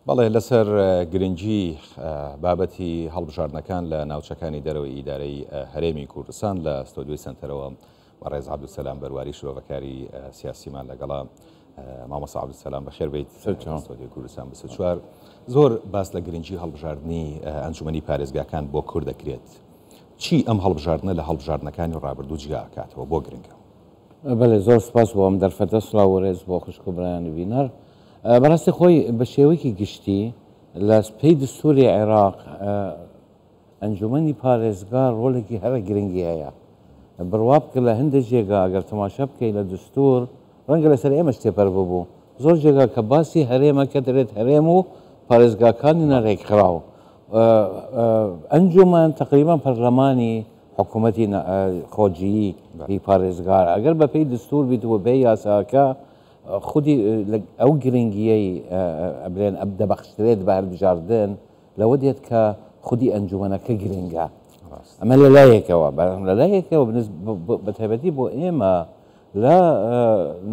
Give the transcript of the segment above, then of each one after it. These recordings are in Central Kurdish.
بەڵێ لەسەر گرنگی بابەتی هەڵبژاردنەکان لە ناوچەکانی دەرەوەی ئیدارەی هەرێمی کوردستان لە ستۆدیۆی سنتەرەوە ڕێز عەبدولسەلام بەرواری شرۆڤەکاری سیاسیمان لەگەڵا مامۆستا عەبدولسەلام بەخێر بێیت ستۆدیۆی کوردستان 24 زۆر باس لە گرنگی هەڵبژاردننی ئەنجومەنی پارێزگاکان بۆ کورد دەکرێت. چی ئەم هەڵبژاردنە لە هەڵبژاردنەکانی ڕابردوو جیا ئەکاتەوە بۆ گرنگە؟ بەڵێ زۆر سپاس بۆ ئەم دەرفەتە سڵاو و ڕێز بۆ خوشک و برایانی بینەر. بەڕاستی خۆی بە شێوەیەکی گشتی لە پێی دستوری عێراق ئەنجومەنی پارێزگا ڕۆڵێکی هەرە گرنگی هەیە. بڕوا بکە لە هەندێک جێگا ئەگەر تەماشا بکەیت لە دستور ڕەنگە لەسەر ئێمەش تێپەر ببوو. زۆر جێگا کە باسی هەرێمەکە دەرێت هەرێم و پارێزگاکانی نەڕێکخراو. ئەنجومەن تقریبان پەرلەمانی حکوومەتی خۆجیی هی پارێزگار ئەگەر بە پێی دستور بیتەوە بێ یاساکە خودی ئەو گرنگیەی بڵێن دەبەخشرێت بە هەڵبژاردن لەوە دێت کە خودی ئەنجومەنەکە گرنگە. ئەمە لەلایەکەوە لەلایەکەوە بە تایبەتی بۆ ئێمە لە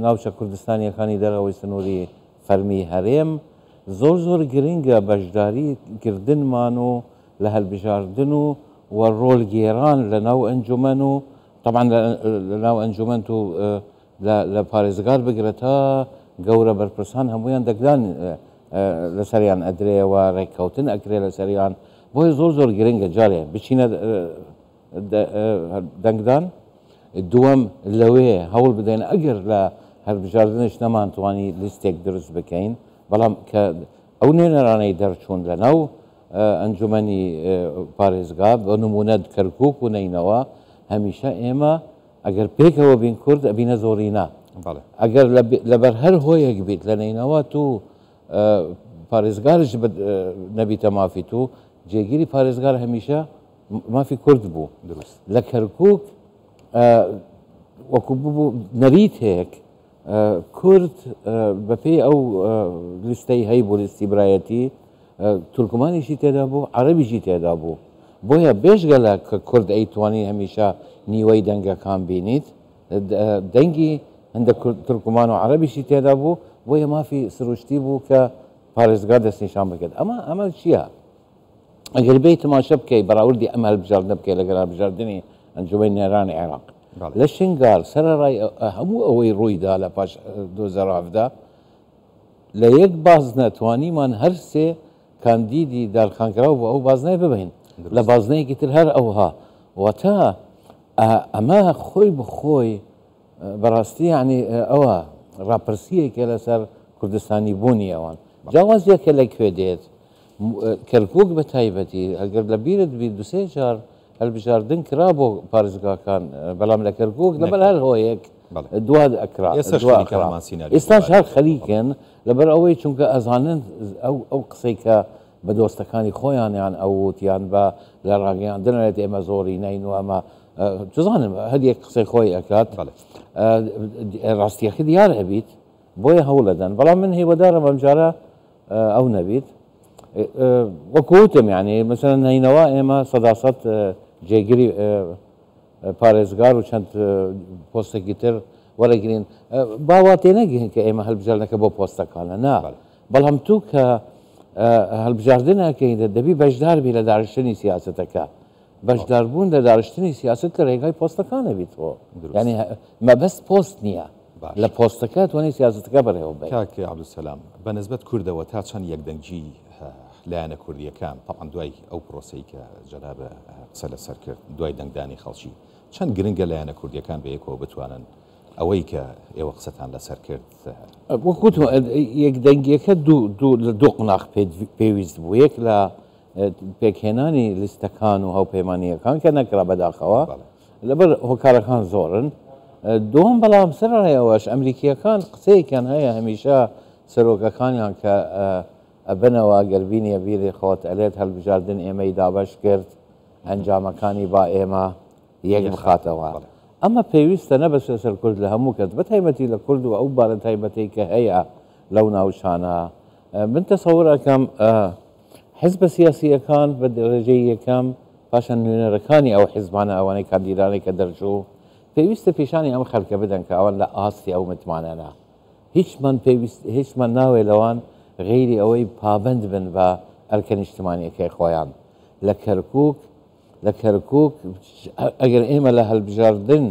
ناوچە کوردستانیەکانی دەرەوەی سنووری فەرمی هەرێم زۆر گرنگە بەشداریکردنمان و لە هەڵبژاردن و ڕۆڵگێران لە ناو ئەنجومەن و طبعا لە ناو ئەنجومەن و لە پارێزگار بگرێتە گەورە بەرپرسان هەمویان دەگدان لەسەریان ئەدرێەوە ڕێککەوتن ئەکرێ لەسەریان بۆی زۆر گرنگە جارێ بچینە دەنگدان. دووەم لەوێ هەوڵ بدەین ئەگەر لە هەڵبژاردنش نەمانتوانی لیستێک دروست بکەین بەڵام کە ئەو نوێنەرانەی دەرچوون لە ناو ئەنجومەنی پارێزگا بە نمونە کەرکووک و نینەوە هەمیشە ئێمە ئەگەر پێکەوە بین کورد ئەبینە زۆرینە. ئەگەر لەبەر هەر هۆیەک بیت لە نینەوە تو پارێزگارش نەبیتە مافی تو جێگیری پارێزگار هەمیشە مافی کورد بوو. لە کەرکووک وەکو بوو نەریتێک کورد بەپێی ئەو لیستەی هەی بۆ لیستی برایەتی تورکمانیشی تێدا بوو عەرەبیشی تێدا بوو. بۆیە بێژگەلە کە کورد ئەیتوانی هەمیشە نیوەی دەنگەکان بینیت دەنگی هەندە تورکمان و عەرەبیشی تێدا بوو بۆیە مافی سروشتی بوو کە پارێزگا دەستنیشان بکرد. ئەمە چییە؟ ئەگەر بێی تەماشا بکەی بەراوردی ئەمە هەڵبژاردنە بکەی لەگەڵ هەڵبژاردننی ئەنجومەنی نێرانی عێراق لە شنگار سەرەڕای هەموو ئەوەی ڕوویدا لە پاش 2017 لە یەک بازنە توانیمان هەر سێ کاندیدی دارخانکراو بۆ ئەو بازنای ببین لە بازنەیەکی تر هەر ئەوها واتە ئەمە خۆی بخۆی بەڕاستی یعنی ئەوە ڕاپرسیەکە لەسەر کوردستانی بوونی ئەوان جیاوازیەکە لەکوێ دێت کەرکووک بە تایبەتی ئەگەر لە بیرت بی دوسێ جار هەڵبژاردن کرا بۆ پارێزگاکان بەڵام لە کەرکووک لەبەر هەر هۆیەک دوا ئەکرا ئێستاش هەر خەریکن لەبەر ئەوەی چونکە ئەزانن ئەو قسەی کە بە دۆستەکانی خۆیانیان ئەو وتیان بە لە ڕاگەیاندنێت ئێمە زۆری نین و ئەمە تزانم هەریەک قسەی خۆی ئەکات ڕاستیەکە دیار هەبیت بۆیە هەوڵەدەن بەڵام من هیوادارم ئەم جارە ئەو نەبیت وەکوتم یعنی مثلا نینەوە ئێمە سەداسەد جێگیری پارێزگار و چەند پۆستێکی تر وەرەگرین باوا تێنەگەین کە ئێمە هەڵبژاردنەکە بۆ پۆستەکانە نا بەڵام تو کە هەڵبژاردنەکەین دەبی بەشداربی لە داڕشتنی سیاسەتەکە بەشداربوون لە داڕشتنی سیاست لە ڕێگای پۆستەکانە بیتەوە ینی مەبەست پۆست نییە لە پۆستەکە توانی سیاستەکە بەڕێوە بێت. کاکە عەبدولسەلام بە نسبەت کوردەوە تا چەند یەکدەنگی لایەنە کوردیەکان تەعاً دوای ئەو پرۆسەی کە جەنابە قسە لەسەر کرد دوای دەنگدانی خەڵکی چەند گرنگە لایەنە کوردیەکان بە یەکەوە بتوانن ئەوەی کە ئێوە قسەتان لەسەر کرد وەکوت یەکدەنگیەکە دوو قناق پێویست بوو یەک لە پێکهێنانی لیستەکان و هاوپەیمانیەکان کە نەکرا بەداخەوە لەبەر هۆکارەکان زۆرن. دوم بەڵام سەرڕێەوەش ئەمریکیەکان قسەیەکیان هەیە هەمیشە سەرۆکەکانیان کە ئەبنەوە گەربینیە بیری خۆت ئەلێت هەڵبژاردن ئێمەی دابش کرد ئەنجامەکانی با ئێمە یەک بخاتەوە. ئەمە پێویستە نەبەسێ سەر کورد لە هەموو کەس بە تایبەتی لە کورد و ئەو بارە تایبەتی کە هەیە لەو ناوچانە من تەسەوور ئەەکەم حیزبە سیاسیەکان بە دەرەجەی یەکەم پاشان نوێنەرەکانی ئەو حیزبانە ئەوانەی کاندیدانەی کە دەرچوو پێویستە پیشانی ئەم خەڵکە بدەن کە ئەوان لە ئاستی ئەو متمانەنە هیچمان ناوێ لەوان غیری ئەوەی پابند بن بە ئەرکە نیشتمانیەکەی خۆیان لە کەرکووک ئەگەر ئێمە لە هەڵبژاردن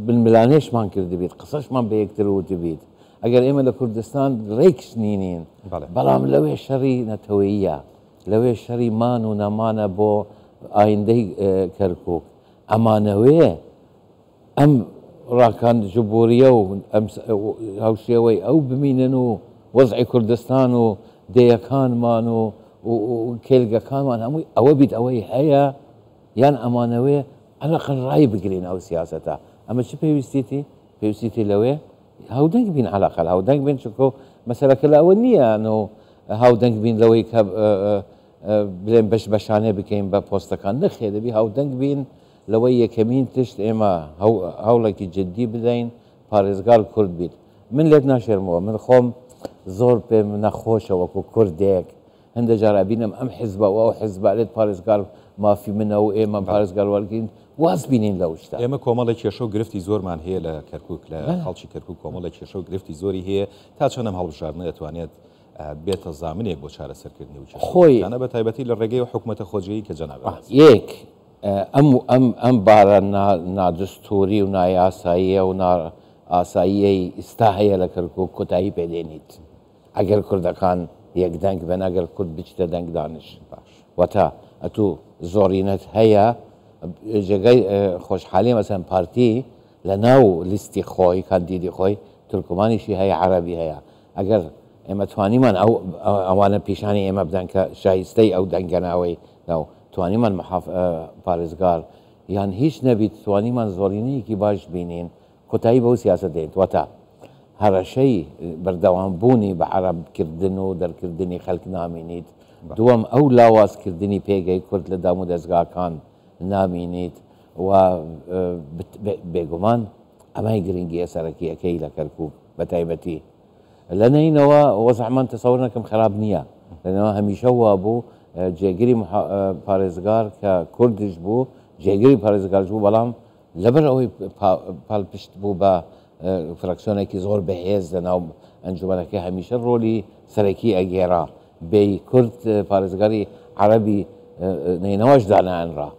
بنملانێشمان کرد بێت قسەشمان بە یەکتر وت بیت ئەگەر ئێمە لە کوردستان ڕێکش نینین بەڵام لەوێ شەڕی نەتەوەییە لەوێ شەڕی مان و نەمانە بۆ ئایندەی کەرکووک ئەمانەوێ ئەم ڕاکاندژبووریە و هاوشێوەی ئەو بمینن و وەزعی کوردستان و دەیەکانمان و کێلگەکانمان هەمووی ئەوە بیت ئەوەی هەیە یان ئەمانەوێ ئەلەقل ڕای بگرین ئەو سیاسەتە ئەمە چی پێویستی لەوێ هاودەنگ بین عەلاقەل هاودەنگ بین چکۆ مەسەلەکە لە ئەوە نییە و هاودەنگ بین لەوەی کە بڵێن بەش بەشانێ بکەین بە پۆستەکان نەخێ دەبی هاودەنگ بین لەوەی یەکەمین تشت ئێمە هەوڵێکی جددی بدەین پارێزگار کورد بیت من لێت ناشێرمەوە من خۆم زۆر پێم نەخۆشە وەکو کوردێک هەندە جارە بینم ئەم حیزبە و ئەو حیزبالێت پارێزگار مافی منە و ئێمە پارێزگار وەرگین واز بینین لەو شتە ئێمە کۆمەڵی کێشە و گرفتی زۆرمان هەیە لە کەرکووک لە خەڵکی کەرکووک کۆمەڵی کێشە و گرفتی زۆری هەیە تا چەندەم هەڵبژاردنە دەتوانێت بێتە زامنێک بۆ چارەسەرکردنی و خۆیانە بە تایبەتی لە ڕێگەی و حکوومەتە خۆجیی کە جەناب یەک ئەم بارە نادستوری و نایاساییە و ئاساییەی ئستا هەیە لە کەرکووک کۆتایی پێدێنیت ئەگەر کوردەکان یەکدەنگ بەن ئەگەر کورد بچتە دەنگ دانش وەتا ئەتوو زۆرینەت هەیە جێگەی خۆشحالی مەسەن پارتی لە ناو لیستی خۆی کاندیدی خۆی تورکمانیشی هەیە عەرەبی هەیە ئەگەر ئێمە توانیمان ئەوانە پیشانی ئێمە بدەن کە شایستەی ئەو دەنگەناوەی ناو توانیمان پارێزگار یان هیچ نەبیت توانیمان زۆرینەیەکی باش بینین کۆتایی بەو سیاسەت دێت وەتا هەڕەشەی بەردەوامبوونی بە عەرەبکردن و دەرکردنی خەڵک نامینیت دووەم ئەو لاوازکردنی پێگەی کورد لە دام و دەستگاکان نامینیت و بێگومان ئەمای گرنگیە سەرەکیەکەی لە کەرکووک بە تایبەتی لە نینەوە وەزعمان تەسەوڕ نەکەم خراپ نییە لەنەوە هەمیشە وا بوو جێگیری پارێزگار کە کوردش بوو جێگیری پارێزگارش بوو بەڵام لەبەر ئەوەی پاڵپشت بوو بە فراکسیۆنێکی زۆر بەهێز لەناو ئەنجومەنەکە هەمیشە ڕۆلی سەرەکی ئەگێرا بێی کورد پارێزگاری عەرەبی نینەوەش دانایەنرا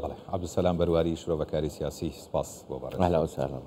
بەڵێ عەبدولسەلام بەرواری شرۆڤەکاری سیاسی سپاس بۆ بەڕێز ئەهلا وسهلا